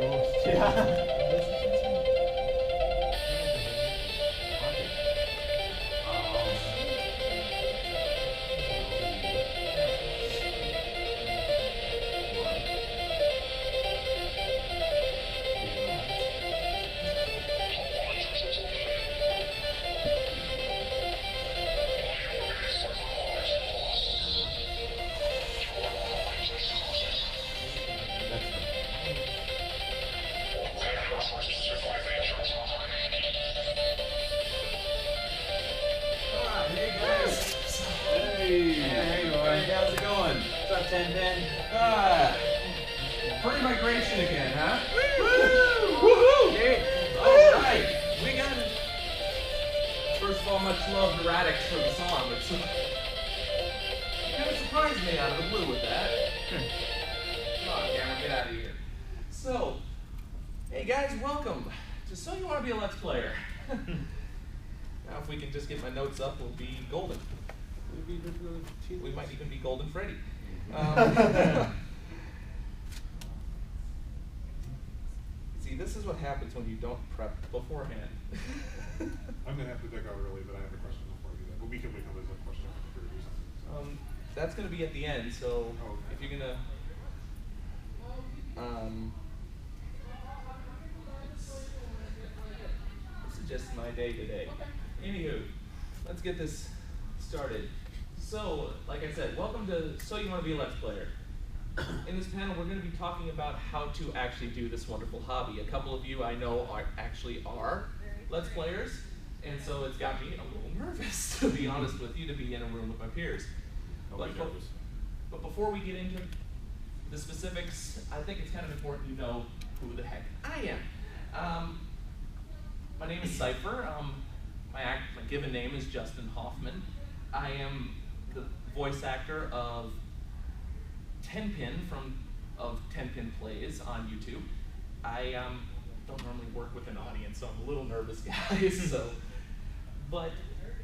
Yeah. Tenpin. Furry Migration again, huh? Woo! Woohoo! Dude. Alright, we got it. First of all, much love to Radix for the song. It's kind of surprised me out of the blue with that. Come on, camera, get out of here. So, hey guys, welcome to So You Want to Be a Let's Player. Now, if we can just get my notes up, we'll be golden. We might even be Golden Freddy. See, this is what happens when you don't prep beforehand. I'm going to have to dig out early, but I have a question before I do that. But we can wait until there's a question after we do something. So. That's going to be at the end, so Oh, okay. if you're going to... this is just my day today. Anywho, let's get this started. So, like I said, welcome to So You Want to Be a Let's Player. In this panel, we're going to be talking about how to actually do this wonderful hobby. A couple of you I know actually are Let's Players, and so it's got me a little nervous, to be honest with you, to be in a room with my peers. But before we get into the specifics, I think it's kind of important you know who the heck I am. My name is Cypher. My given name is Justin Hoffman. I am the voice actor of Tenpin of Tenpin Plays on YouTube. I don't normally work with an audience, so I'm a little nervous, guys. But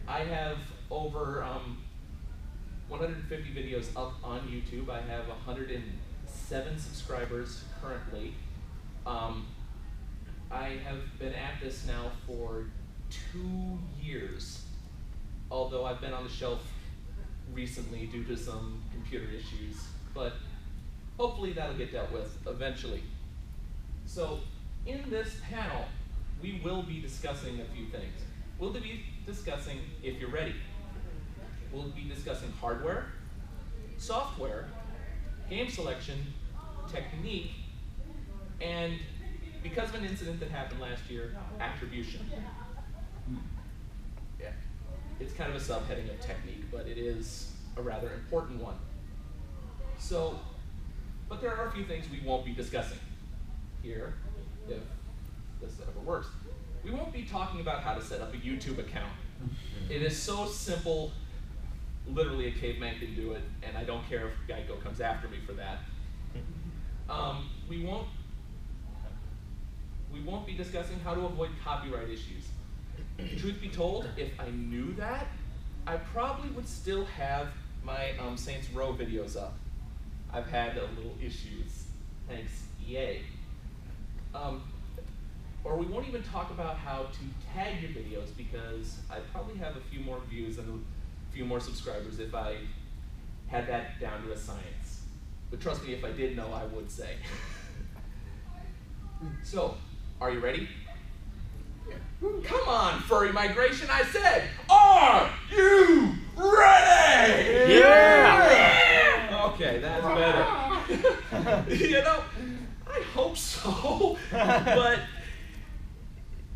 I have over 150 videos up on YouTube. I have 107 subscribers currently. I have been at this now for 2 years, although I've been on the shelf recently due to some computer issues, but hopefully that'll get dealt with eventually. So in this panel, we will be discussing a few things. We'll be discussing if you're ready. We'll be discussing hardware, software, game selection, technique, and because of an incident that happened last year, attribution. Yeah, it's kind of a subheading of technique, but it is a rather important one. So, but there are a few things we won't be discussing here, if this ever works. We won't be talking about how to set up a YouTube account. It is so simple, literally a caveman can do it, and I don't care if Geico comes after me for that. We won't be discussing how to avoid copyright issues. Truth be told, if I knew that, I probably would still have my Saints Row videos up. I've had a little issues, thanks EA. Or we won't even talk about how to tag your videos because I'd probably have a few more views and a few more subscribers if I had that down to a science. But trust me, if I did know, I would say. So, are you ready? Come on, Furry Migration, I said! Are you ready? Yeah! Okay, that's better. You know, I hope so, but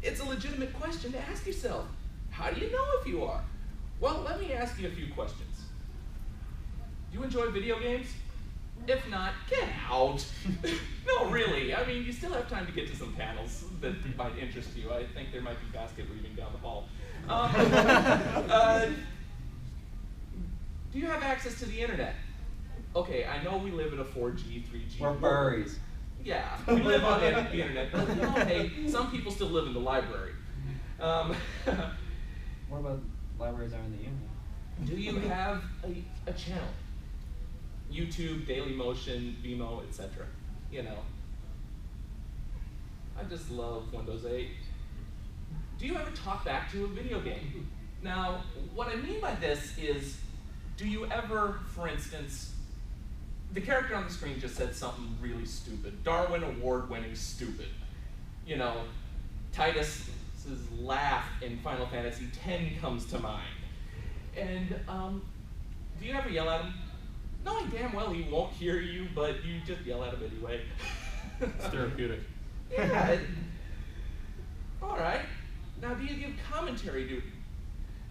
it's a legitimate question to ask yourself. How do you know if you are? Well, let me ask you a few questions. Do you enjoy video games? If not, get out. No, really. I mean, you still have time to get to some panels that might interest you. I think there might be basket weaving down the hall. Do you have access to the internet? Okay, I know we live in a 4G, 3G We're furries. Yeah, we live on the internet, but hey, some people still live in the library. What about libraries are on the internet? Do you have a channel? YouTube, Dailymotion, Vimeo, etc. You know. I just love Windows 8. Do you ever talk back to a video game? Now, what I mean by this is, do you ever, for instance, the character on the screen just said something really stupid, Darwin Award-winning stupid. You know, Titus's laugh in Final Fantasy X comes to mind. And do you ever yell at him? Knowing damn well he won't hear you, but you just yell at him anyway. It's therapeutic. Yeah. All right. Now, do you give commentary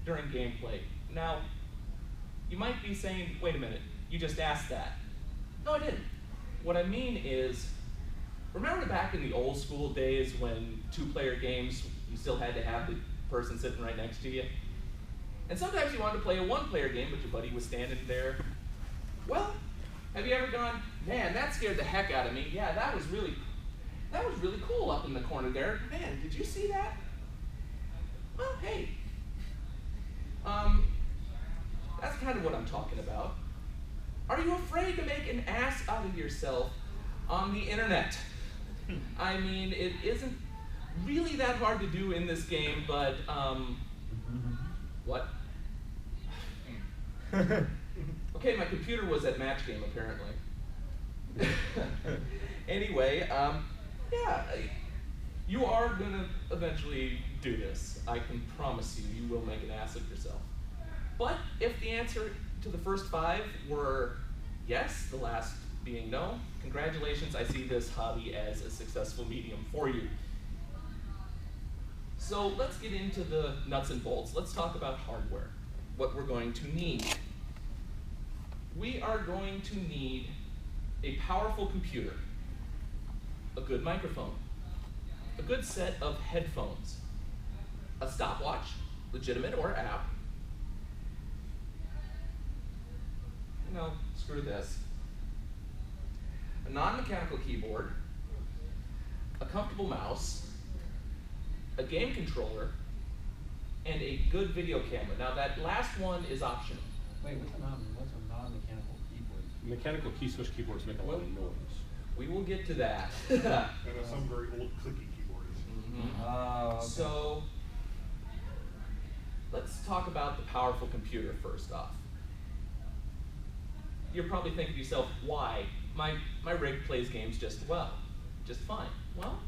during gameplay? Now, you might be saying, wait a minute, you just asked that. No, I didn't. What I mean is, remember back in the old school days when two-player games, you still had to have the person sitting right next to you? And sometimes you wanted to play a one-player game, but your buddy was standing there. Well, have you ever gone, man, that scared the heck out of me. Yeah, that was really cool up in the corner there. Man, did you see that? Well, hey, that's kind of what I'm talking about. Are you afraid to make an ass out of yourself on the internet? I mean, it isn't really that hard to do in this game, but, what? Okay, my computer was at match game, apparently. Anyway, yeah, you are gonna eventually do this. I can promise you, you will make an ass of yourself. But if the answer to the first 5 were yes, the last being no, congratulations, I see this hobby as a successful medium for you. So let's get into the nuts and bolts. Let's talk about hardware, what we're going to need. We are going to need a powerful computer, a good microphone, a good set of headphones, a stopwatch, legitimate or app. No, screw this. A non-mechanical keyboard, a comfortable mouse, a game controller, and a good video camera. Now that last one is optional. Wait, what's a non-mechanical keyboard? Mechanical key switch keyboards make a lot of noise. We will get to that. And some very old clicky keyboards. Oh, okay. So let's talk about the powerful computer first off. You're probably thinking to yourself, why? My rig plays games just fine. Well,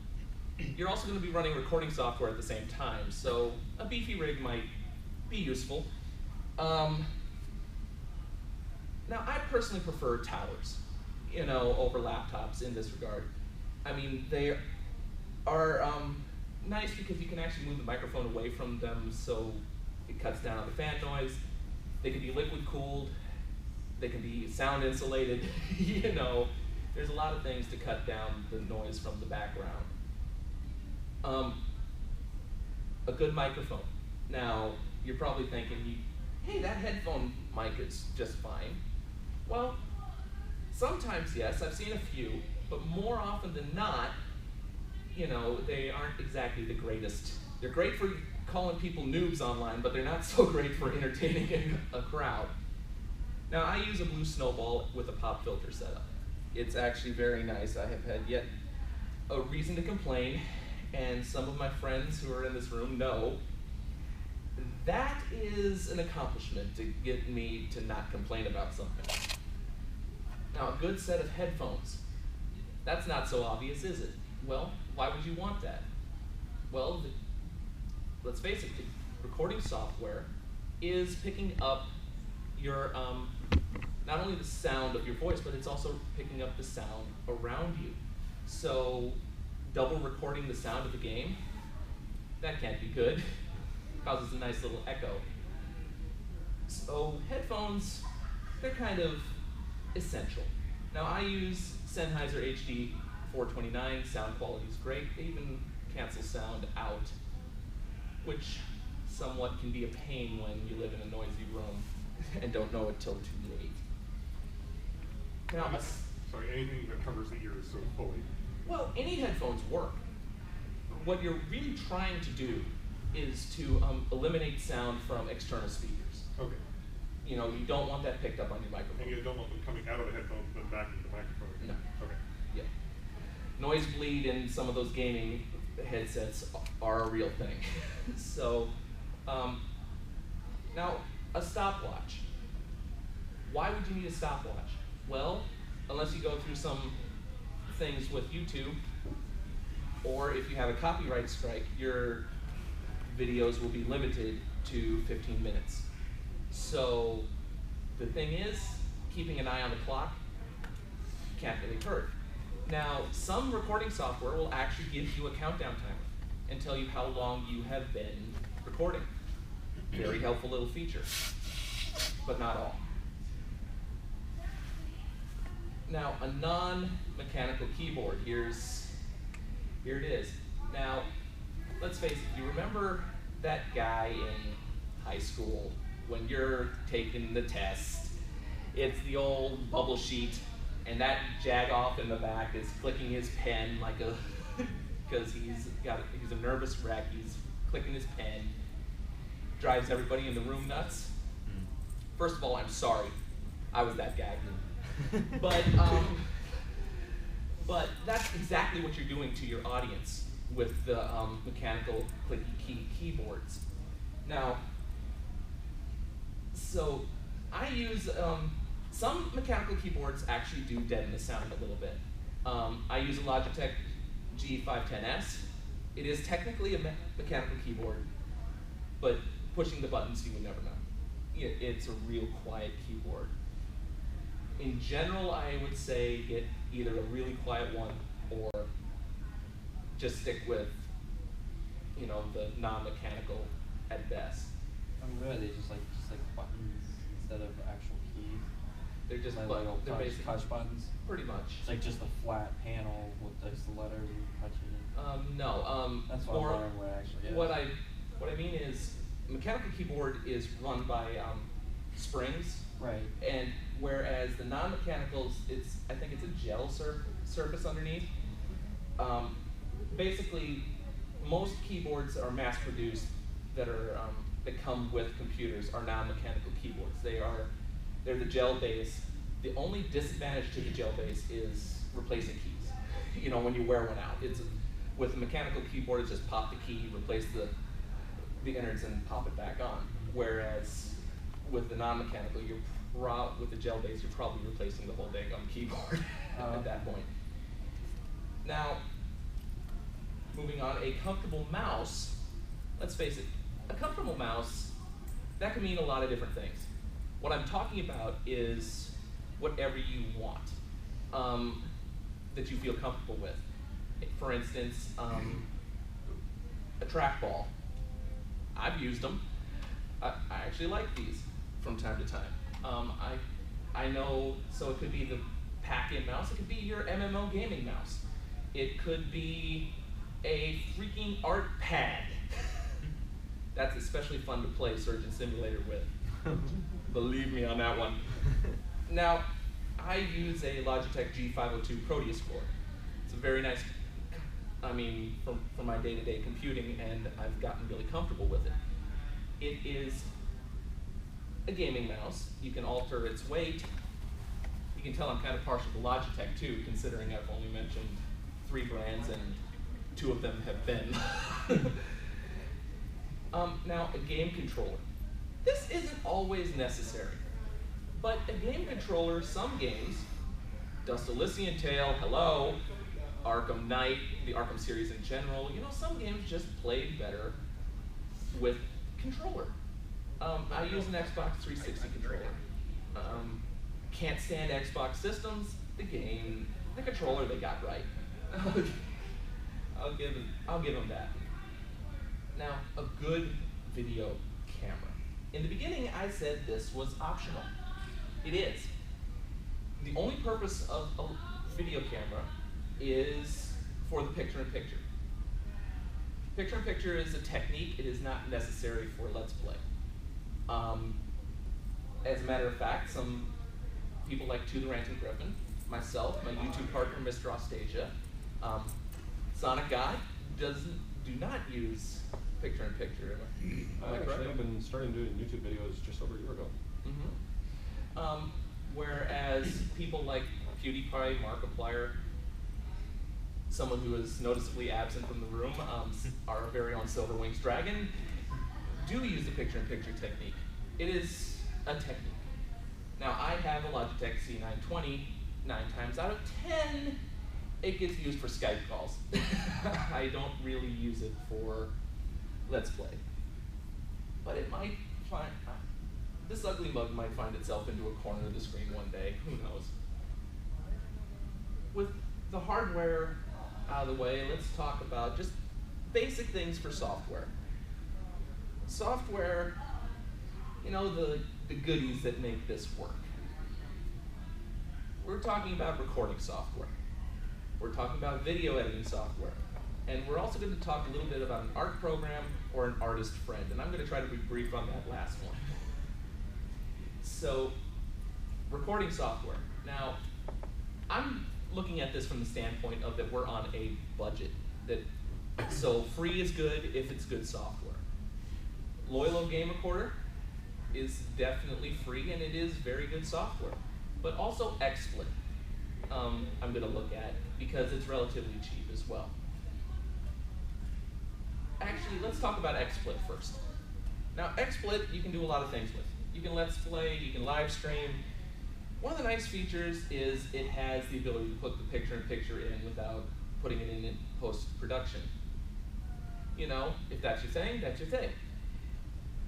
you're also going to be running recording software at the same time, so a beefy rig might be useful. Now, I personally prefer towers, over laptops in this regard. I mean, they are nice because you can actually move the microphone away from them so it cuts down on the fan noise. They can be liquid cooled. They can be sound insulated. There's a lot of things to cut down the noise from the background. A good microphone. Now, you're probably thinking, hey, that headphone mic is just fine. Well, sometimes yes, I've seen a few, but more often than not, they aren't exactly the greatest. They're great for calling people noobs online, but they're not so great for entertaining a crowd. Now, I use a Blue Snowball with a pop filter setup. It's actually very nice. I have had yet a reason to complain, and some of my friends who are in this room know that is an accomplishment to get me to not complain about something. Now, a good set of headphones. That's not so obvious, is it? Well, why would you want that? Well, let's face it, the recording software is picking up your, not only the sound of your voice, but it's also picking up the sound around you. So, double recording the sound of the game, that can't be good. Causes a nice little echo. So, headphones, they're kind of essential. Now, I use Sennheiser HD 429, sound quality is great. They even cancel sound out, which somewhat can be a pain when you live in a noisy room and don't know it till too late. Now, Sorry, anything that covers the ears so fully. Well, any headphones work. What you're really trying to do is to eliminate sound from external speakers. Okay. You don't want that picked up on your microphone. And you don't want them coming out of the headphones but back into the microphone. No. Okay. Yeah. Noise bleed in some of those gaming headsets are a real thing. So, now a stopwatch. Why would you need a stopwatch? Well, unless you go through some things with YouTube, or if you have a copyright strike, your videos will be limited to 15 minutes. So the thing is, keeping an eye on the clock can't really hurt. Now, some recording software will actually give you a countdown timer and tell you how long you have been recording. Very helpful little feature, but not all. Now, a non-mechanical keyboard, here it is. Now, let's face it, you remember that guy in high school when you're taking the test? It's the old bubble sheet, and that jag-off in the back is clicking his pen like a, because he's a nervous wreck, he's clicking his pen, drives everybody in the room nuts. First of all, I'm sorry, I was that guy. But that's exactly what you're doing to your audience with the mechanical clicky key keyboards. Now, so I use, some mechanical keyboards actually do deaden the sound a little bit. I use a Logitech G510S. It is technically a mechanical keyboard, but pushing the buttons you would never know. It's a real quiet keyboard. In general, I would say get either a really quiet one or just stick with, the non-mechanical at best. Really, they just like buttons instead of actual keys. They're just like they're basically touch buttons. Pretty much. It's like just a flat panel with just the letters and touching it. No. That's what I'm wondering what it actually is. What I mean is, mechanical keyboard is run by springs. Right. And whereas the non-mechanicals, I think it's a gel surface underneath. Basically, most keyboards are mass-produced that come with computers are non-mechanical keyboards. They're the gel base. The only disadvantage to the gel base is replacing keys. When you wear one out, with a mechanical keyboard, it's just pop the key, replace the innards, and pop it back on. Whereas with the non-mechanical, with the gel base, you're probably replacing the whole dang keyboard at that point. Now, moving on, a comfortable mouse. Let's face it, a comfortable mouse, that can mean a lot of different things. What I'm talking about is whatever you want, that you feel comfortable with. For instance, a trackball. I've used them. I actually like these from time to time. I know, so it could be the pack-in mouse, it could be your MMO gaming mouse. It could be a freaking art pad. That's especially fun to play Surgeon Simulator with. Believe me on that one. Now, I use a Logitech G502 Proteus core. It's a very nice, for my day-to-day computing, and I've gotten really comfortable with it. It is a gaming mouse. You can alter its weight. You can tell I'm kind of partial to Logitech too, considering I've only mentioned 3 brands and 2 of them have been. Now, a game controller. This isn't always necessary, but a game controller, some games, Dust Elysian Tale, hello, Arkham Knight, the Arkham series in general, some games just play better with controller. I use an Xbox 360 controller. Can't stand Xbox systems. The controller they got right. I'll give them that. Now, a good video camera. In the beginning, I said this was optional. It is. The only purpose of a video camera is for the picture-in-picture. Picture-in-picture is a technique. It is not necessary for Let's Play. As a matter of fact, some people like To the Ranting Griffin, myself, my YouTube partner, Mr. Ostasia, Sonic Guy, do not use picture-in-picture. I've been starting doing YouTube videos just over a year ago. Whereas people like PewDiePie, Markiplier, someone who is noticeably absent from the room, our very own Silver Wings Dragon, do use the picture-in-picture technique. It is a technique. Now, I have a Logitech C920. 9 times out of 10, it gets used for Skype calls. I don't really use it for Let's Play. But it might find, this ugly mug might find itself into a corner of the screen one day, who knows. With the hardware out of the way, let's talk about just basic things for software. Software, you know, the goodies that make this work. We're talking about recording software. We're talking about video editing software. And we're also going to talk a little bit about an art program or an artist friend. And I'm going to try to be brief on that last one. So, recording software. Now, I'm looking at this from the standpoint of that we're on a budget. So free is good if it's good software. Loylo Game Recorder is definitely free and it is very good software. But also XSplit, I'm going to look at because it's relatively cheap as well. Actually, let's talk about XSplit first. Now, XSplit you can do a lot of things with. You can Let's Play, you can live stream. One of the nice features is it has the ability to put the picture-in-picture in without putting it in post-production. You know, if that's your thing, that's your thing.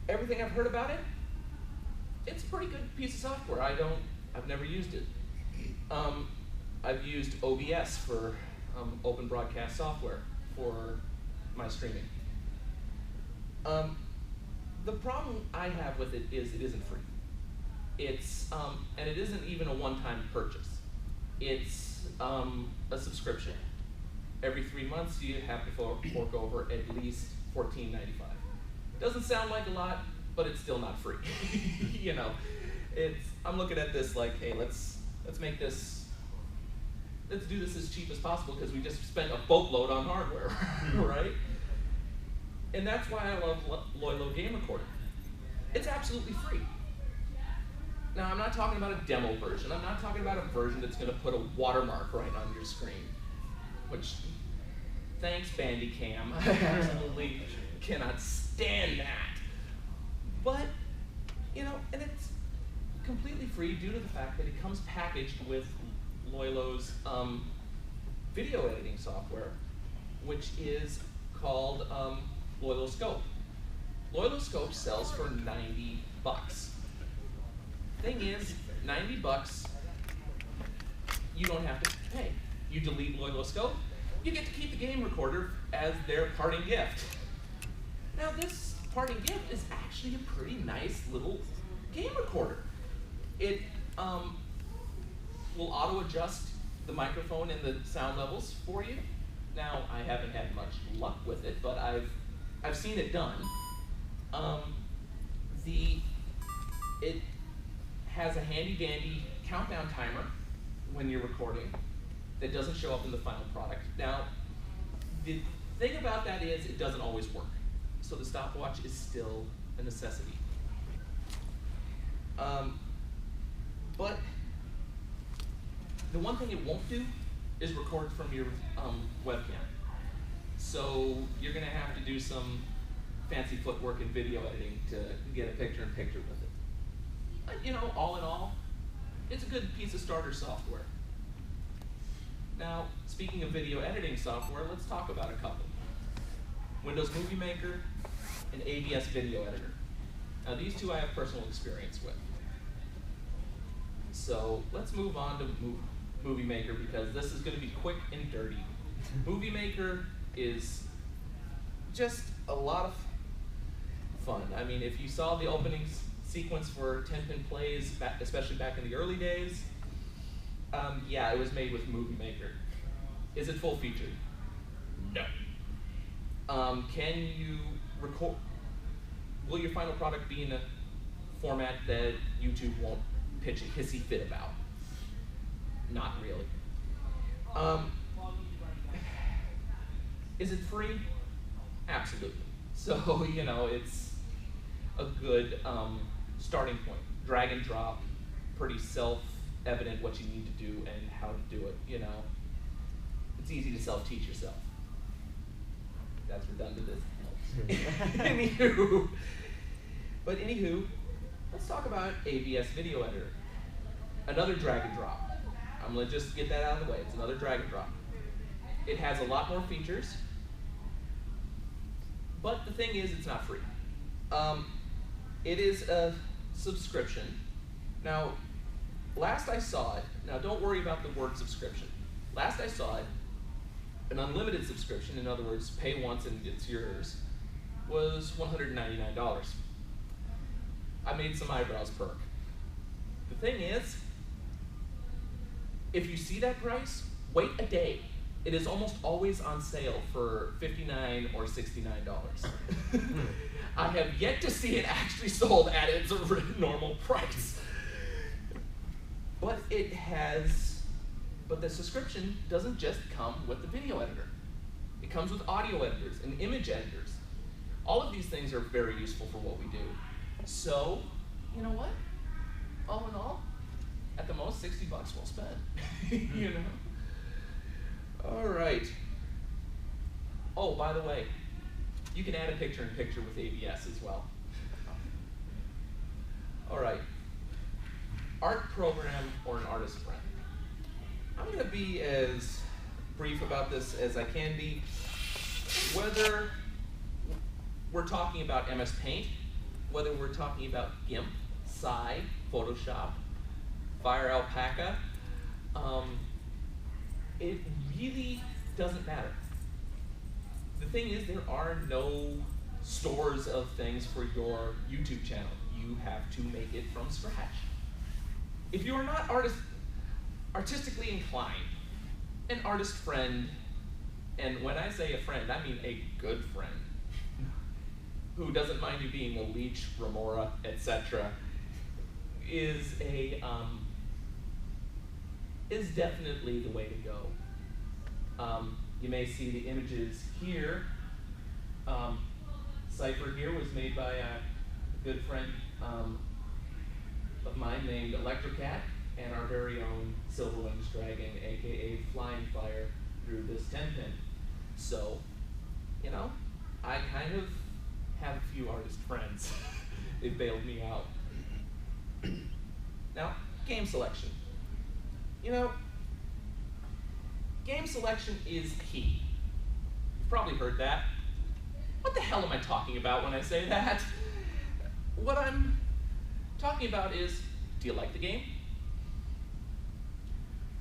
Everything I've heard about it, it's a pretty good piece of software. I've never used it. I've used OBS for open broadcast software for my streaming. The problem I have with it is it isn't free. It's, and it isn't even a one-time purchase. It's a subscription. Every 3 months you have to fork over at least $14.95. Doesn't sound like a lot, but it's still not free. You know, I'm looking at this like, hey, let's make this, let's do this as cheap as possible because we just spent a boatload on hardware, right? And that's why I love Loylo Game Recorder. It's absolutely free. Now, I'm not talking about a demo version. I'm not talking about a version that's going to put a watermark right on your screen, which, thanks, Bandicam. I absolutely cannot stand that. But, you know, and it's completely free due to the fact that it comes packaged with Loylo's video editing software, which is called Loylo Scope. Loylo Scope sells for $90. Thing is, $90, you don't have to pay. You delete Loylo Scope, you get to keep the game recorder as their parting gift. Now this parting gift is actually a pretty nice little game recorder. It will auto-adjust the microphone and the sound levels for you. Now, I haven't had much luck with it, but I've seen it done. It has a handy-dandy countdown timer when you're recording that doesn't show up in the final product. Now, the thing about that is it doesn't always work. So the stopwatch is still a necessity. But the one thing it won't do is record from your webcam. So you're going to have to do some fancy footwork in video editing to get a picture-in-picture with it. But, you know, all in all, it's a good piece of starter software. Now, speaking of video editing software, let's talk about a couple. Windows Movie Maker and AVS Video Editor. Now, these two I have personal experience with. So let's move on to Movie Maker because this is going to be quick and dirty. Movie Maker is just a lot of fun. I mean, if you saw the opening sequence for Tenpin Plays, especially back in the early days, yeah, it was made with Movie Maker. Is it full featured? No. Can you record? Will your final product be in a format that YouTube won't pitch a hissy fit about? Not really. Is it free? Absolutely. So, you know, it's a good starting point. Drag and drop, pretty self-evident what you need to do and how to do it, you know. It's it's easy to self-teach yourself. That's redundant as hell. Anywho, let's talk about AVS Video Editor. Another drag and drop. I'm gonna just get that out of the way. It's another drag and drop. It has a lot more features, but the thing is, it's not free. It is a subscription. Now, last I saw it, now don't worry about the word subscription. Last I saw it, an unlimited subscription, in other words, pay once and it's yours, was $199. I made some eyebrows perk. The thing is, if you see that price, wait a day. It is almost always on sale for $59 or $69. I have yet to see it actually sold at its normal price. But the subscription doesn't just come with the video editor. It comes with audio editors and image editors. All of these things are very useful for what we do. So, you know what? All in all, at the most, $60 well spent. You know? All right. Oh, by the way, you can add a picture-in-picture with AVS as well. All right. Art program or an artist friend. I'm going to be as brief about this as I can be. Whether we're talking about MS Paint, whether we're talking about GIMP, Sci, Photoshop, Fire Alpaca, it really doesn't matter. The thing is, there are no stores of things for your YouTube channel. You have to make it from scratch. If you are not artistically inclined, an artist friend, and when I say a friend, I mean a good friend, who doesn't mind you being a leech, remora, etc., is definitely the way to go. You may see the images here. Cypher here was made by a good friend of mine named Electrocat, and our very own Silver Wings Dragon, aka Flying Fire, drew this Tenpin. So, you know, I kind of have a few artist friends. They bailed me out. Now, game selection. You know, game selection is key. You've probably heard that. What the hell am I talking about when I say that? What I'm talking about is, do you like the game?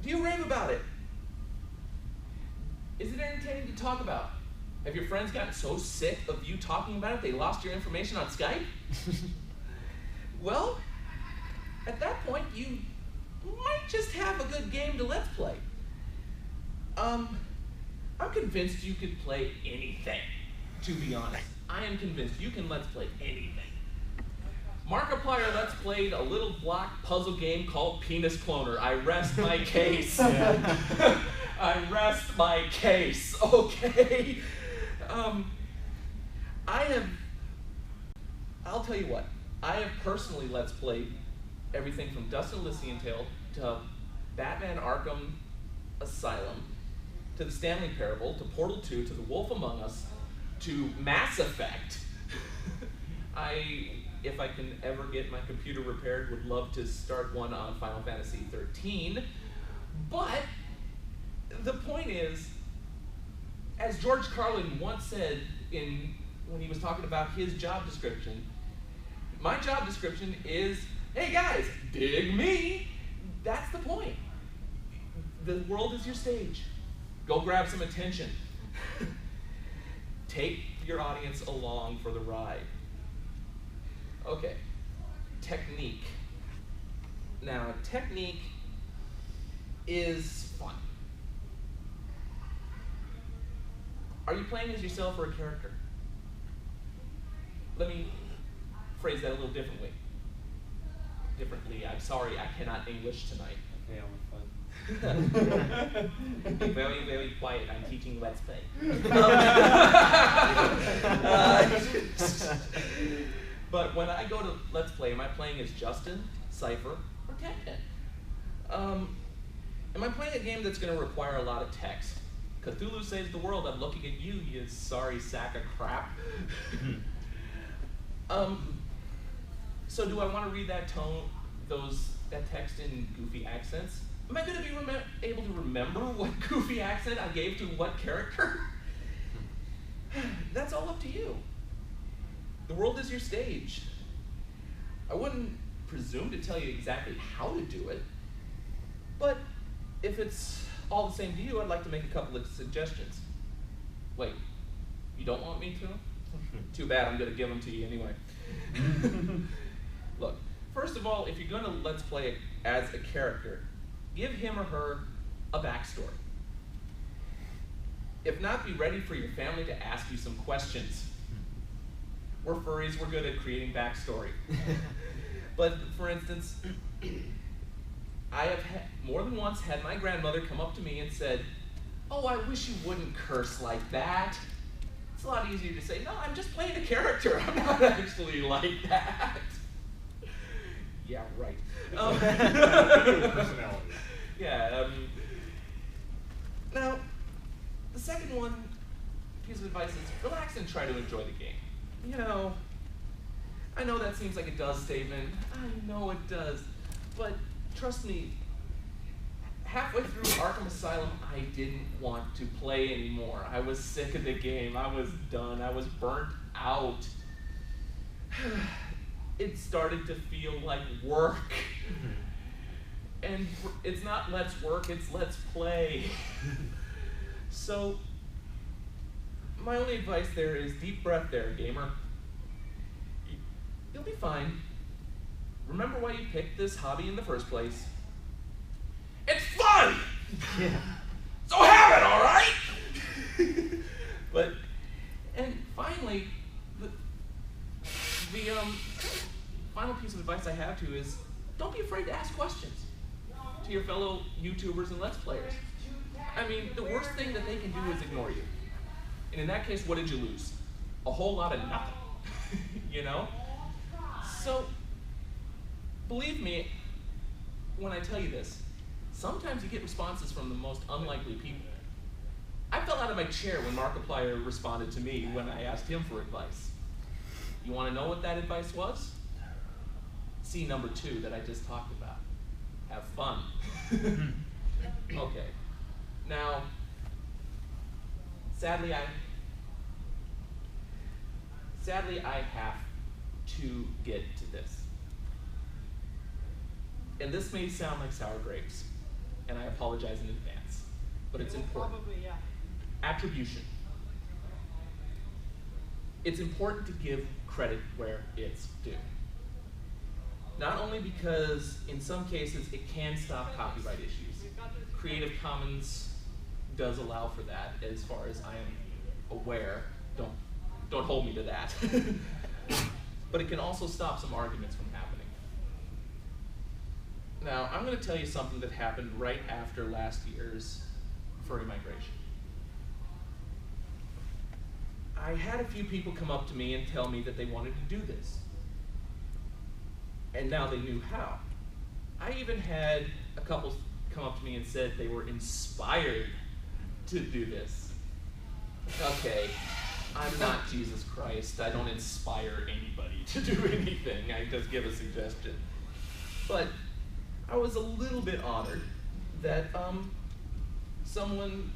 Do you rave about it? Is it entertaining to talk about? Have your friends gotten so sick of you talking about it they lost your information on Skype? Well, at that point, you might just have a good game to let's play. I'm convinced you could play anything, to be honest. I am convinced you can let's play anything. Markiplier let's played a little block puzzle game called Penis Cloner. I rest my case. I rest my case, okay? I'll tell you what, I have personally let's played everything from Dust and Elysian Tale to Batman Arkham Asylum, to the Stanley Parable, to Portal 2, to The Wolf Among Us, to Mass Effect. If I can ever get my computer repaired, would love to start one on Final Fantasy 13. But the point is, as George Carlin once said when he was talking about his job description, my job description is, hey guys, dig me. That's the point. The world is your stage. Go grab some attention. Take your audience along for the ride. Okay, technique. Now, technique is fun. Are you playing as yourself or a character? Let me phrase that a little differently. I'm sorry, I cannot English tonight. Okay, I'm fun. Be very, very quiet. I'm teaching Let's Play. But when I go to Let's Play, am I playing as Justin, Cypher, or Tenpin? Am I playing a game that's going to require a lot of text? Cthulhu saves the world. I'm looking at you, you sorry sack of crap. So do I want to read that that text in goofy accents? Am I going to be able to remember what goofy accent I gave to what character? That's all up to you. The world is your stage. I wouldn't presume to tell you exactly how to do it, but if it's all the same to you, I'd like to make a couple of suggestions. Wait, you don't want me to? Too bad, I'm going to give them to you anyway. Look, first of all, if you're going to let's play as a character, give him or her a backstory. If not, be ready for your family to ask you some questions. We're furries, we're good at creating backstory. But for instance, I have more than once had my grandmother come up to me and said, "Oh, I wish you wouldn't curse like that." It's a lot easier to say, "No, I'm just playing a character. I'm not actually like that." Yeah, right. Personality. Yeah. Now, the second piece of advice is relax and try to enjoy the game. You know, I know that seems like a does statement. I know it does. But trust me, halfway through Arkham Asylum, I didn't want to play anymore. I was sick of the game. I was done. I was burnt out. It started to feel like work. And it's not let's work, it's let's play. So, my only advice there is deep breath there, gamer. You'll be fine. Remember why you picked this hobby in the first place. It's fun! Yeah. So have it, all right? And finally, the final piece of advice I have to you is don't be afraid to ask questions to your fellow YouTubers and Let's Players. I mean, the worst thing that they can do is ignore you. And in that case, what did you lose? A whole lot of nothing, you know? So, believe me when I tell you this, sometimes you get responses from the most unlikely people. I fell out of my chair when Markiplier responded to me when I asked him for advice. You want to know what that advice was? See number 2 that I just talked about. Have fun. Okay. Now, sadly I have to get to this. And this may sound like sour grapes, and I apologize in advance, but it's important. Probably, yeah. Attribution. It's important to give credit where it's due. Not only because, in some cases, it can stop copyright issues. Creative Commons does allow for that, as far as I am aware. Don't hold me to that. But it can also stop some arguments from happening. Now, I'm going to tell you something that happened right after last year's Furry Migration. I had a few people come up to me and tell me that they wanted to do this. And now they knew how. I even had a couple come up to me and said they were inspired to do this. Okay, I'm not Jesus Christ. I don't inspire anybody to do anything. I just give a suggestion. But I was a little bit honored that someone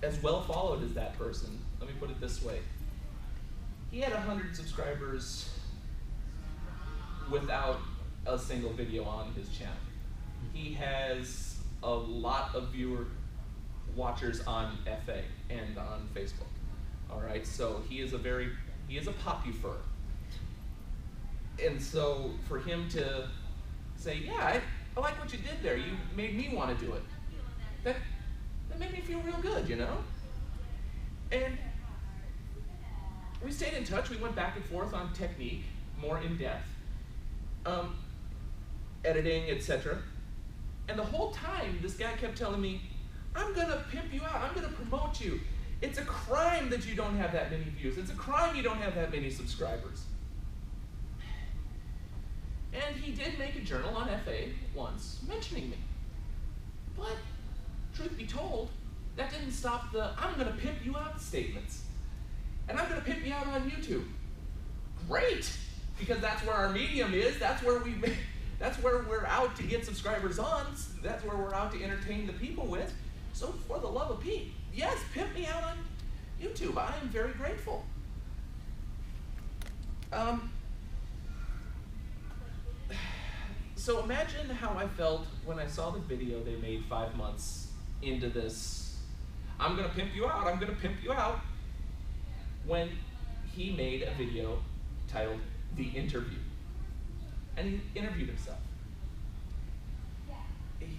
as well followed as that person, let me put it this way, he had 100 subscribers without a single video on his channel. He has a lot of watchers on FA and on Facebook. All right, so he is a popufur. And so for him to say, yeah, I like what you did there. You made me want to do it. That made me feel real good, you know? And we stayed in touch. We went back and forth on technique, more in depth, editing, etc. And the whole time, this guy kept telling me, I'm gonna pimp you out. I'm gonna promote you. It's a crime that you don't have that many views. It's a crime you don't have that many subscribers. And he did make a journal on FA once, mentioning me. But, truth be told, that didn't stop the "I'm gonna pimp you out" statements. And I'm gonna pimp you out on YouTube. Great! Because that's where our medium is, that's where we're out to get subscribers on, that's where we're out to entertain the people with. So for the love of Pete, yes, pimp me out on YouTube. I am very grateful. So imagine how I felt when I saw the video they made 5 months into this, I'm gonna pimp you out, I'm gonna pimp you out, when he made a video titled The Interview. And he interviewed himself.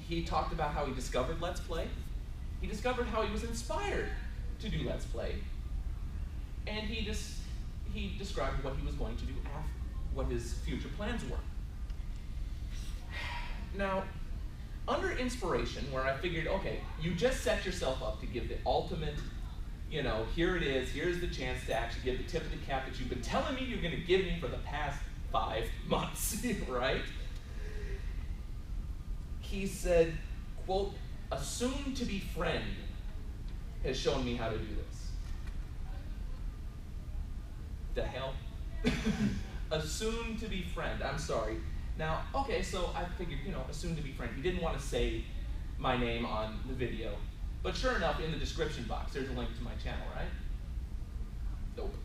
He talked about how he discovered Let's Play. He discovered how he was inspired to do Let's Play. And he described what he was going to do after, what his future plans were. Now, under inspiration, where I figured, okay, you just set yourself up to give the ultimate, you know, here it is, here's the chance to actually give the tip of the cap that you've been telling me you're gonna give me for the past 5 months, right? He said, quote, "A soon-to-be friend has shown me how to do this." The hell? A soon-to-be friend, I'm sorry. Now, okay, so I figured, you know, a soon-to-be friend. He didn't want to say my name on the video, but sure enough, in the description box, there's a link to my channel, right? Nope,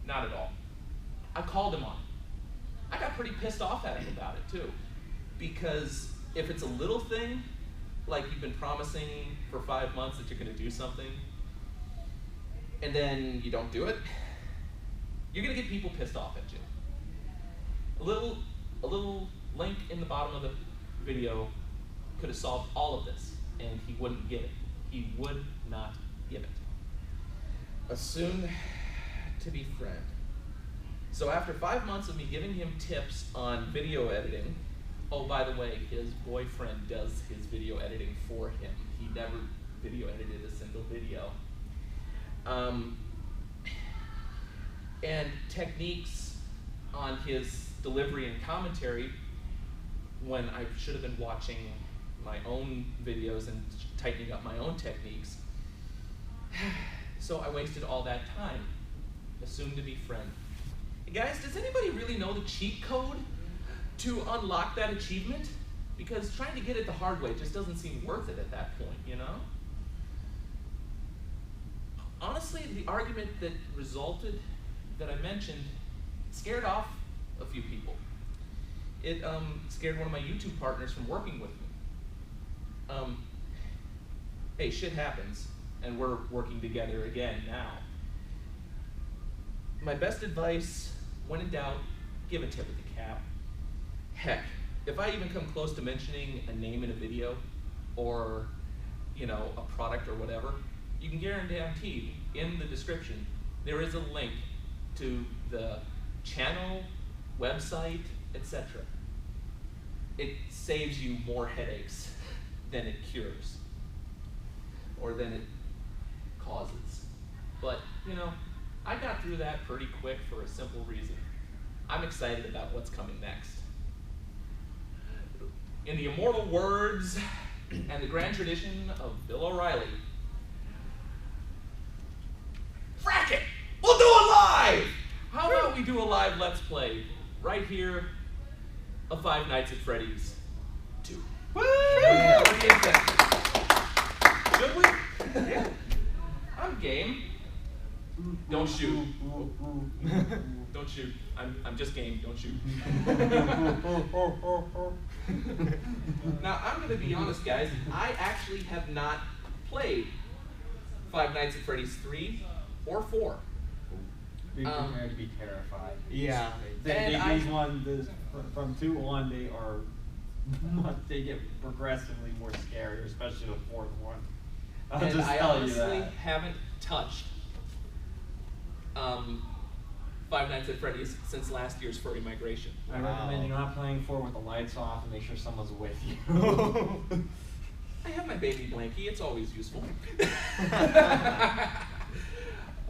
not at all. I called him on it. I got pretty pissed off at him about it too, because if it's a little thing, like you've been promising for 5 months that you're gonna do something, and then you don't do it, you're gonna get people pissed off at you. A little link in the bottom of the video could have solved all of this, and he wouldn't give it. He would not give it. A soon-to-be friend. So after 5 months of me giving him tips on video editing, oh, by the way, his boyfriend does his video editing for him. He never video edited a single video. And techniques on his delivery and commentary when I should have been watching my own videos and tightening up my own techniques. So I wasted all that time. A soon-to-be friend. Hey guys, does anybody really know the cheat code to unlock that achievement? Because trying to get it the hard way just doesn't seem worth it at that point, you know? Honestly, the argument that resulted, that I mentioned, scared off a few people. It scared one of my YouTube partners from working with me. Hey, shit happens, and we're working together again now. My best advice, when in doubt, give a tip of the cap. Heck, if I even come close to mentioning a name in a video, or, you know, a product or whatever, you can guarantee in the description there is a link to the channel, website, etc. It saves you more headaches than it cures, or than it causes. But, you know, I got through that pretty quick for a simple reason. I'm excited about what's coming next. In the immortal words and the grand tradition of Bill O'Reilly, frack it! We'll do it live! How about we do a live Let's Play right here of Five Nights at Freddy's 2. Woo! Yeah, what do you think? Should we? Yeah. I'm game. Don't shoot. Don't shoot. I'm just game. Don't shoot. Now, I'm going to be honest, guys. I actually have not played Five Nights at Freddy's 3 or 4. Be prepared to be terrified. Yeah, these ones from 2 on, they get progressively more scary, especially the 4th one. I'll and just I tell you honestly that. haven't touched Five Nights at Freddy's since last year's Furry Migration. I recommend you not playing 4 with the lights off and make sure someone's with you. I have my baby blankie. It's always useful.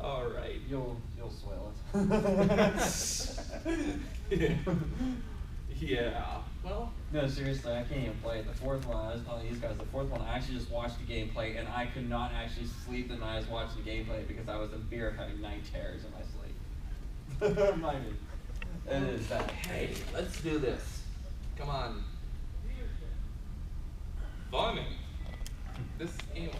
All right. You'll swell it. Yeah. Well, No, seriously, I can't even play it. The fourth one, I was telling these guys, the fourth one, I actually just watched the gameplay, and I could not actually sleep the night I was watching the gameplay because I was in fear of having night terrors in my sleep. Mind you. It is that. Hey, let's do this. Come on. Funny. This game.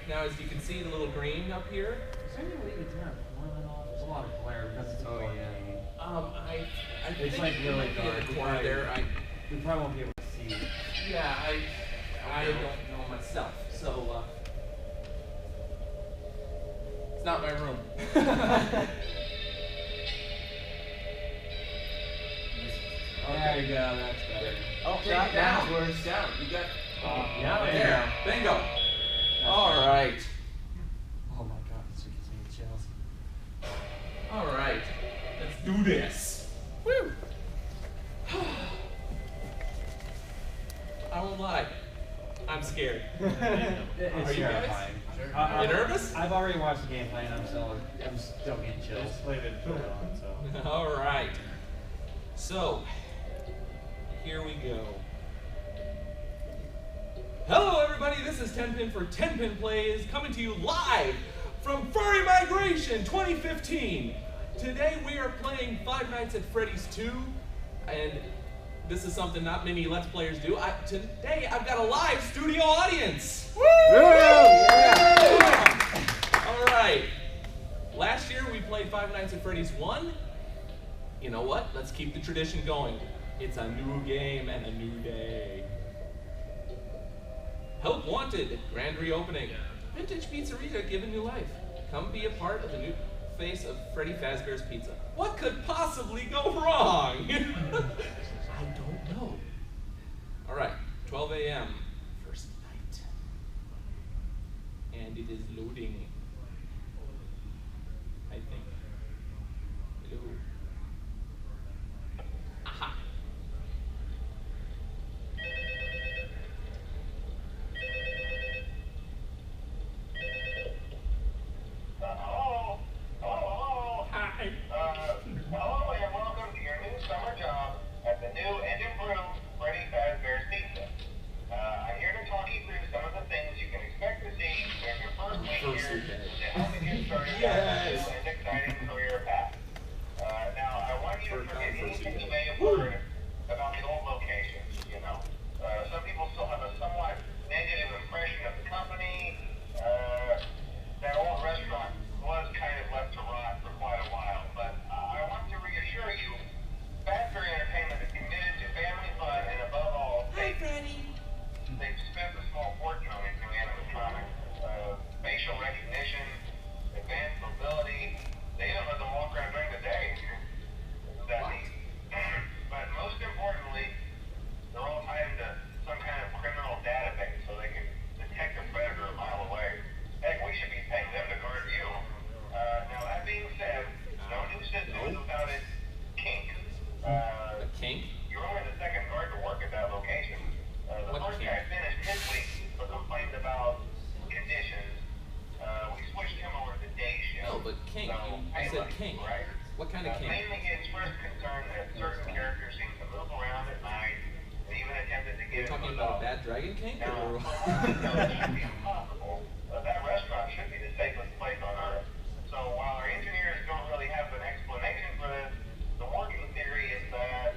Now, as you can see, the little green up here. Is there any way you can turn it off? There's a lot of glare because it's a dark game. I It's think like it really might be in dark. the corner there. We probably won't be able to see it. Yeah, I don't know myself, so it's not my room. There you go, that's better. Oh, that- down, that's worse. down. You got. Yeah, There. Bingo. All right. Oh my god, this gives me chills. All right. Let's do this. Woo. I won't lie. I'm scared. It's Are you guys? terrifying. You nervous? I've already watched the gameplay and I'm still getting chills. Just played it until dawn, so. All right. So, here we go. Hello, everybody. This is Tenpin for Tenpin Plays, coming to you live from Furry Migration 2015. Today we are playing Five Nights at Freddy's 2, and this is something not many Let's Players do. Today I've got a live studio audience. Woo! Yeah! All right. Last year we played Five Nights at Freddy's 1. You know what? Let's keep the tradition going. It's a new game and a new day. Help wanted, grand reopening. Vintage Pizzeria given new life. Come be a part of the new face of Freddy Fazbear's Pizza. What could possibly go wrong? I don't know. All right, 12 a.m. First night. And it is loading. I think. Hello. Aha. Hello. Hi. Hello and welcome to your new summer job at the new and improved Freddy Fazbear's Pizza. I'm here to talk you through some of the things you can expect to see in your first week here to help you get started on a new and exciting career path. Now, I want you to forget anything you may have heard about the old location. You know, some people still have a somewhat negative impression of the company. That old restaurant was kind of left to rot for quite a while, but I want to reassure you, Fazbear Entertainment is committed to family fun and above all, safety. They've spent a small fortune on these new animatronics, facial recognition, advanced mobility. They even let them walk around during the day. Isn't that neat? But most importantly, they're all tied into some kind of criminal database so they can detect a predator a mile away. Heck, we should be paying them to guard you. Now that being said, no new system without its kink. A kink? You're only the second guard to work at that location. The first guy finished his week but complained about conditions. We switched him over to day shift. No, but kink. So, You said kink. right? What kind of kink? Mainly he expressed concern that certain characters seem to move around at night and even attempted to You're get talking into about a bad dragon kink? Now, Or... it should be impossible. That restaurant should be the safest place on earth. So while our engineers don't really have an explanation for this, the working theory is that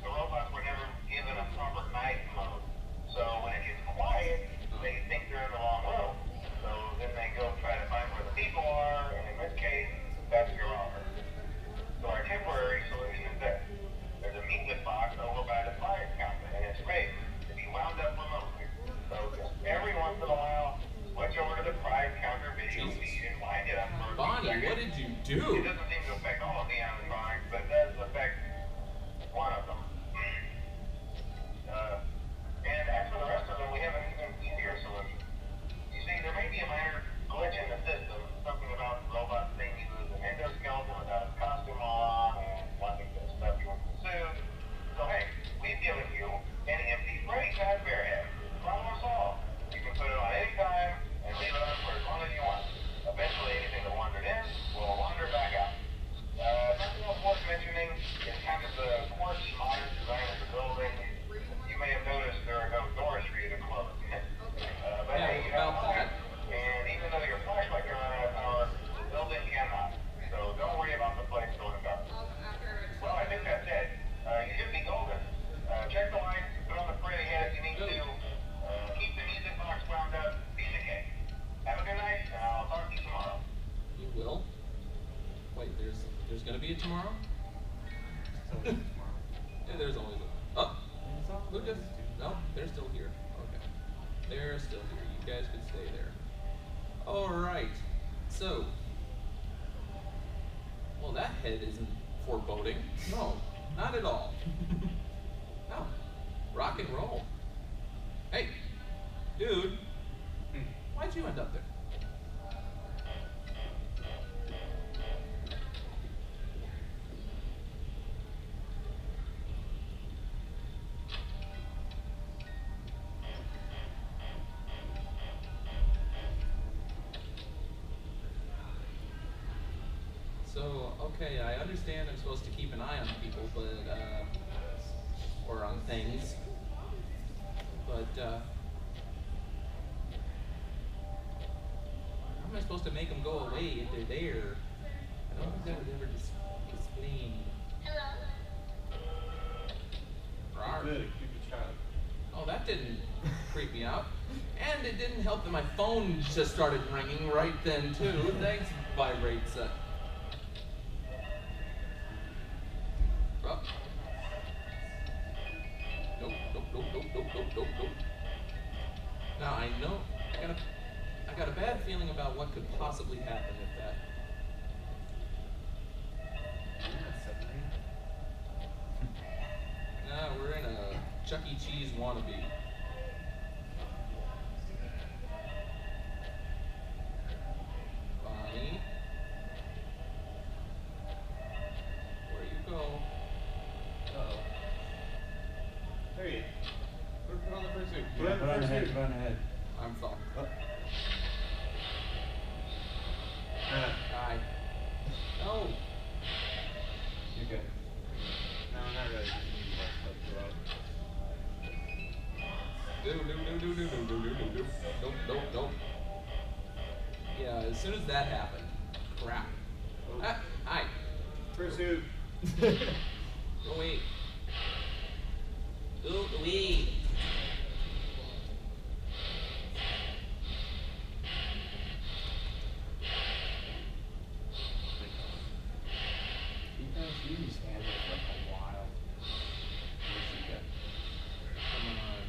the robots were never given a proper night mode. So when it gets quiet, they think they're in the wrong room. So then they go try to find where the people are, and in this case, that's your office. So our temporary solution is this. There's a meatless box over by the fire counter, and it's rigged to be wound up remotely. So just every once in a while, switch over to the prize counter video feed and wind it up for a few Bonnie, seconds. what did you do? It doesn't seem to affect all of the animatronics, but it does affect one of them. And as for the rest of them, we have an even easier solution. You see, there may be a minor glitch in the system, something about the robot saying he was an endoskeleton without his costume on, and wanting to stuff you with the suit. So hey, we've given you an empty Freddy Fazbear head. Problem solved. You can put it on any time and leave it on for as long as you want. Eventually, anything that wandered in will wander back out. be it tomorrow? So tomorrow. Yeah, there's always a... Oh! Lucas? No, they're still here. Okay. They're still here. You guys can stay there. Alright. So. Well, that head isn't foreboding. No, not at all. No. Rock and roll. Hey, dude. Why'd you end up there? So, okay, I understand I'm supposed to keep an eye on people, but, or on things, but, how am I supposed to make them go away if they're there? I don't think that was ever explained. Rawr. Good, keep your child. Oh, that didn't freak me out. And it didn't help that my phone just started ringing right then, too. Thanks, Vibrate Set. Oh. Nope. Now I know I got a bad feeling about what could possibly happen if that. Nah, we're in a Chuck E. Cheese wannabe. Bonnie. Where you go? Uh-oh. Hey, put on the fursuit. Yeah, run ahead. I'm fucked. Oh. Hi. No. You're good. No, not really. Nope. Yeah, as soon as that happened. Crap. Oh. Ah, hi. Fursuit. Go away. Go away. You can stand there for a while. Come on.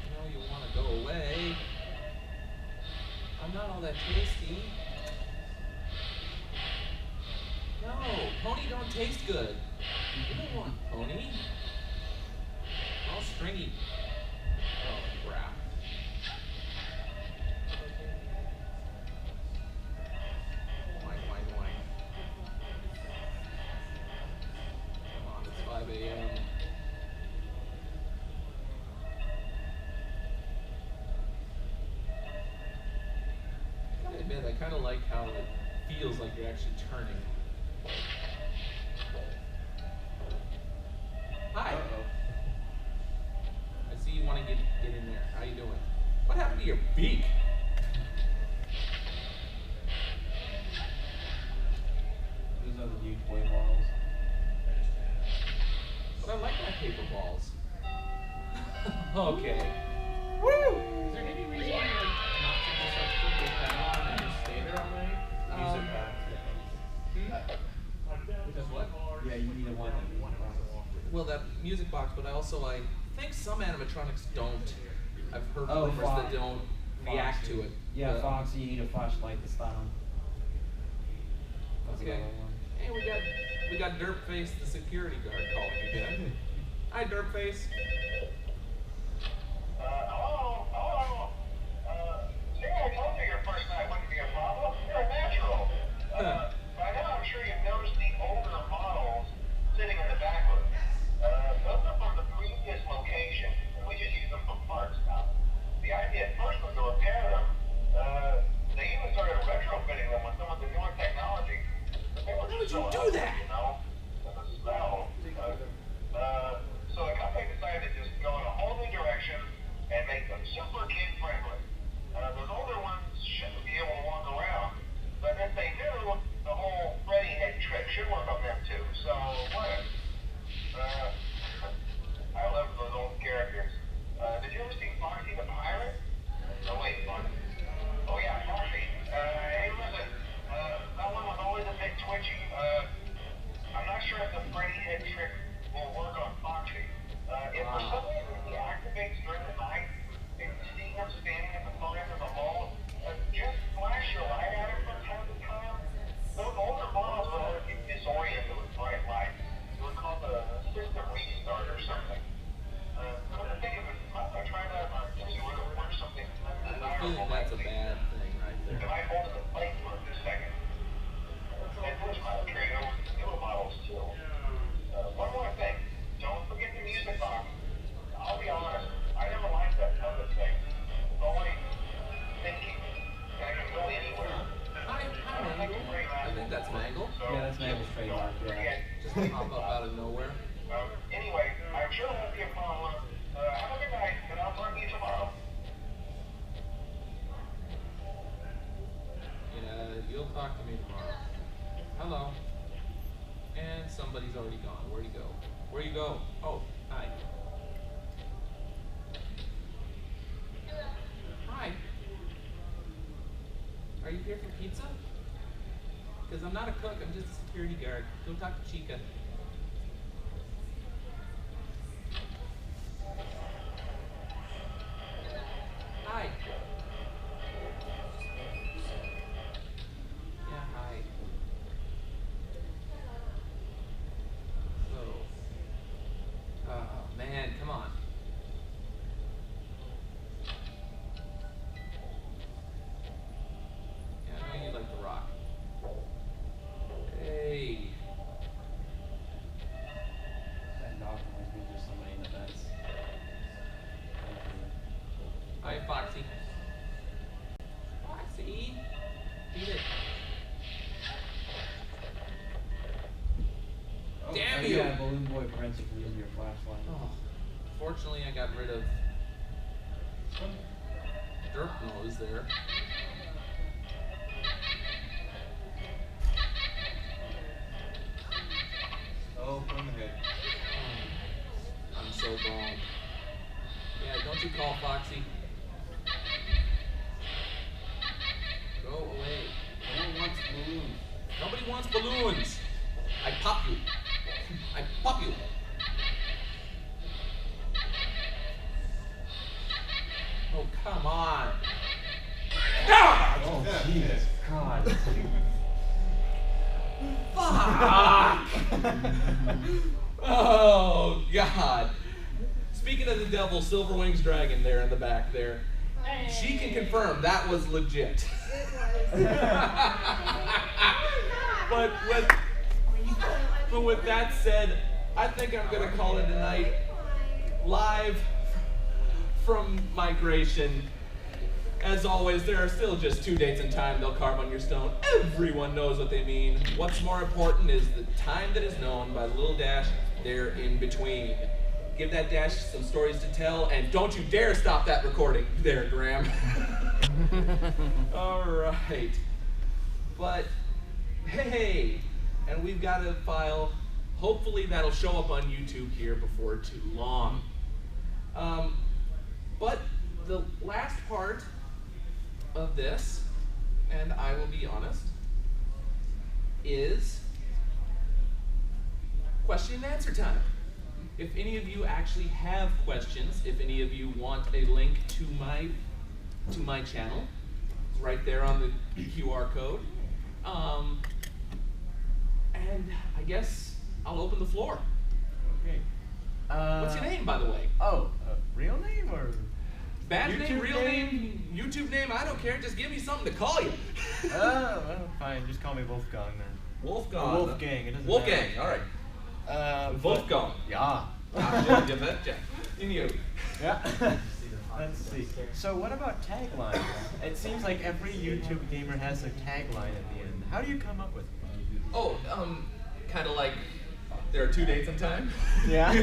You know you want to go away. I'm not all that tasty. No, pony don't taste good. You don't want pony. All stringy. Oh, crap. Wine. Come on, it's 5 a.m. I gotta admit, I kind of like how it feels like you're actually turning. Hi. Uh-oh. I see you want to get in there. How you doing? What happened to your beak? Those are the new toy models. But I like my paper balls. Okay. Woo! Is there any reason like not to just like put the panel on and just stay there all night? User pack. Because what? Yeah, you need a one. Well, that music box, but I think some animatronics don't. I've heard Oh, rumors that don't react to it. Yeah, But, Foxy, you need a flashlight to stun them. That's Okay. another one. Hey, we got Derpface, the security guard, calling again. Hi, Derpface. Hello? See, I told you your first night wouldn't be a problem. You're a natural. By now, I'm sure you've noticed the older models sitting in the back room. Those are from the previous location. We just use them for parts now. The idea at first was to repair them. They even started retrofitting them with some of the newer technology. But they were Why would so you do ugly, that? you know? The smell. So the company decided to just go talk to me tomorrow. Hello. And somebody's already gone. Where'd he go? Where'd you go? Oh, hi. Hi. Are you here for pizza? Because I'm not a cook, I'm just a security guard. Go talk to Chica. Hi. Yeah, hi. So, oh man, come on. Yeah, I know you like to rock. Hey. That dog reminds me of just somebody in the vents. Hi, Foxy. Foxy. Eat it. Oh, Damn oh, you! Yeah, Balloon Boy prevents you from using your flashlight. Oh, fortunately, I got rid of some dirt nose there. Oh, from the head. I'm so bummed. Yeah, don't you call Foxy. Go away. No one wants balloons. Nobody wants balloons. I pop you. I pop you. Oh, come on. Ah! Oh, Jesus God. Fuck! Oh, God. Speaking of the devil, Silverwings Dragon there in the back there. She can confirm that was legit. But with that said, I think I'm going to call it a night. Live from Migration. As always, there are still just 2 dates and time they'll carve on your stone. Everyone knows what they mean. What's more important is the time that is known by the little dash there in between. Give that dash some stories to tell, and don't you dare stop that recording there, Graham. All right. But, hey, and we've got a file. Hopefully that'll show up on YouTube here before too long. But the last part of this, and I will be honest, is question and answer time. If any of you actually have questions, if any of you want a link to my channel, it's right there on the QR code. And I guess I'll open the floor. Okay. What's your name, by the way? Oh, real name or? Bad name, YouTube real name, YouTube name, I don't care. Just give me something to call you. Oh, well, fine. Just call me Wolfgang then. Wolfgang. Or Wolfgang. It doesn't Wolfgang, matter. all right. Wolfgang. Yeah. You. Yeah. Let's see. So what about taglines? It seems like every YouTube gamer has a tagline at the end. How do you come up with it? Oh, kind of like there are 2 dates in time. Yeah.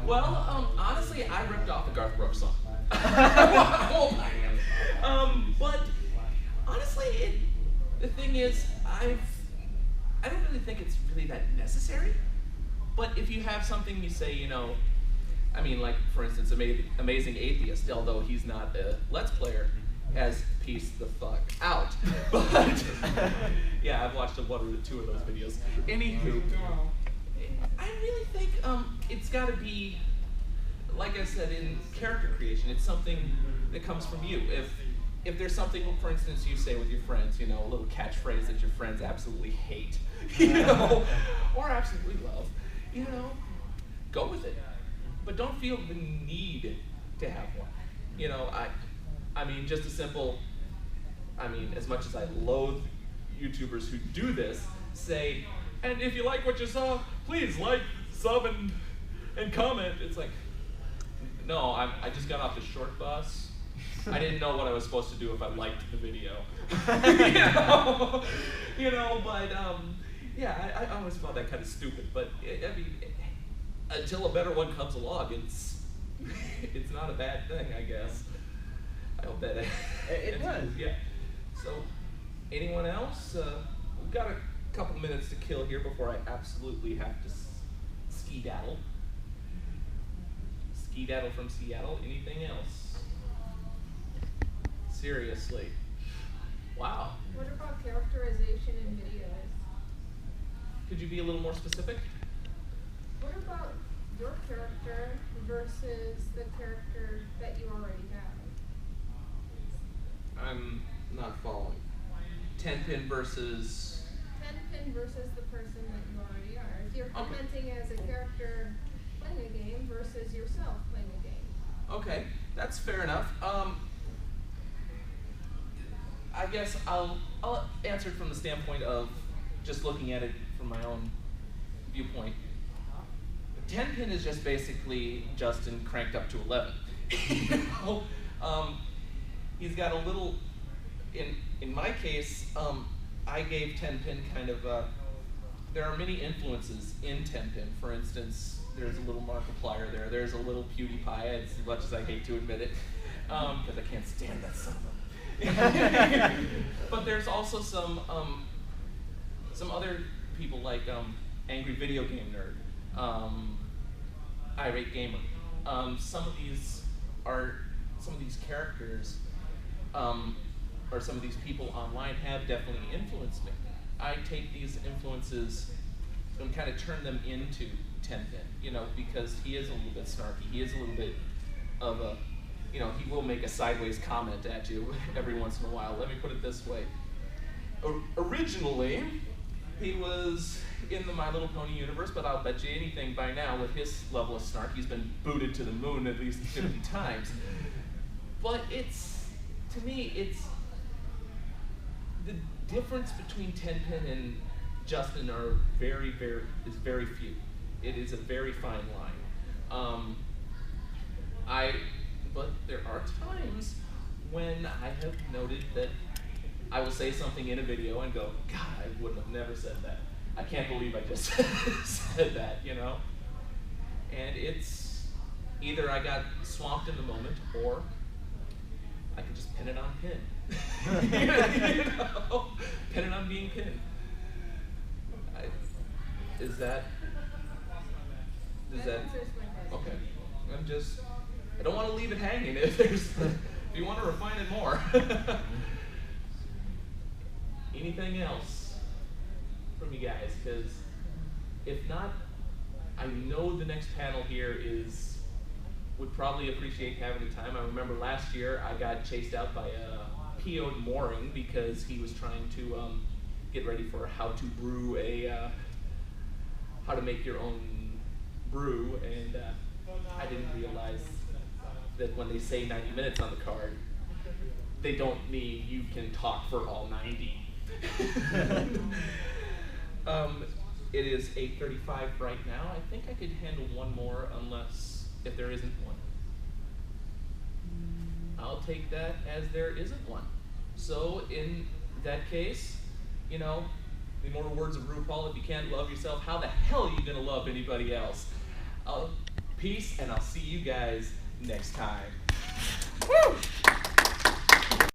Well, honestly, I ripped off a Garth Brooks song. But honestly, the thing is, I don't really think it's really that necessary. But if you have something you say, you know, I mean, like for instance, Amazing Atheist, although he's not a Let's Player, has pieced the fuck out. But yeah, I've watched 1 or 2 of those videos. Anywho, I really think it's got to be, like I said, in character creation, it's something that comes from you. If there's something, for instance, you say with your friends, you know, a little catchphrase that your friends absolutely hate, you know, or absolutely love, you know, go with it. But don't feel the need to have one. You know, I mean, just a simple, I mean, as much as I loathe YouTubers who do this, say, and if you like what you saw, please like, sub, and comment. It's like, no, I just got off the short bus. I didn't know what I was supposed to do if I liked the video. you know, but yeah, I always found that kind of stupid. But I mean, until a better one comes along, it's not a bad thing, I guess. I hope that it does. Yeah. So Anyone else? We've got a couple minutes to kill here before I absolutely have to skedaddle. Skedaddle from Seattle. Anything else? Seriously. Wow. What about characterization in videos? Could you be a little more specific? What about your character versus the character that you already have? I'm not following. Tenpin versus... Tenpin versus the person that you already are. If you're commenting as a character playing a game versus yourself playing a game. Okay, that's fair enough. I guess I'll answer it from the standpoint of just looking at it from my own viewpoint. Tenpin is just basically Justin cranked up to 11. You know? He's got a little, in my case, I gave Tenpin kind of, there are many influences in Tenpin. For instance, there's a little Markiplier there, there's a little PewDiePie, as much as I hate to admit it, because I can't stand that son of a... But there's also some other people like Angry Video Game Nerd, Irate Gamer. Some of these characters, or some of these people online have definitely influenced me. I take these influences and kind of turn them into Tenpin, you know, because he is a little bit snarky. He is a little bit of a, you know, he will make a sideways comment at you every once in a while. Let me put it this way. Originally, he was in the My Little Pony universe, but I'll bet you anything by now, with his level of snark, he's been booted to the moon at least 50 times. But to me, it's the difference between Tenpin and Justin is very few. It is a very fine line. But there are times when I have noted that I will say something in a video and go, God, I would have never said that. I can't believe I just said that, you know? And it's either I got swamped in the moment, or I could just pin it on pin. You know? Pin it on being pinned. Is that okay? I don't want to leave it hanging. If you want to refine it more. Anything else from you guys? Because if not, I know the next panel here would probably appreciate having the time. I remember last year I got chased out by a PO'd mooring because he was trying to get ready for how to brew how to make your own brew, and I didn't realize that when they say 90 minutes on the card, they don't mean you can talk for all 90. It is 8:35 right now. I think I could handle one more, unless if there isn't one. I'll take that as there isn't one. So in that case, you know, the immortal words of RuPaul, if you can't love yourself, how the hell are you gonna love anybody else? Peace, and I'll see you guys next time. Woo!